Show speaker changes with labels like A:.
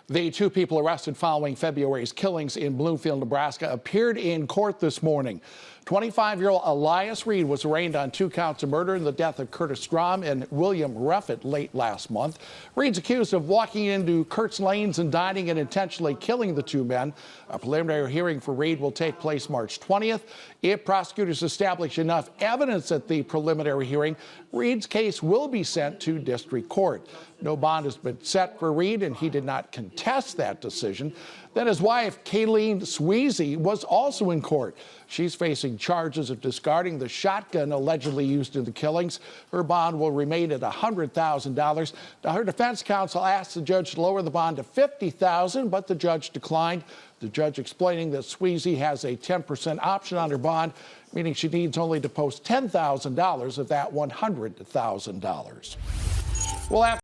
A: The two people arrested following February's killings in Bloomfield, Nebraska, appeared in court this morning. 25-year-old Elias Reed was arraigned on 2 counts of murder in the death of Curtis Strom and William Ruffett late last month. Reed's accused of walking into Kurt's lanes and dining and intentionally killing the 2 men. A preliminary hearing for Reed will take place March 20th. If prosecutors establish enough evidence at the preliminary hearing, Reed's case will be sent to district court. No bond has been set for Reed, and he did not contest that decision. Then his wife, Kayleen Sweezy, was also in court. She's facing charges of discarding the shotgun allegedly used in the killings. Her bond will remain at $100,000. Now, her defense counsel asked the judge to lower the bond to $50,000, but the judge declined. The judge explaining that Sweezy has a 10% option on her bond, meaning she needs only to post $10,000 of that $100,000. Well, after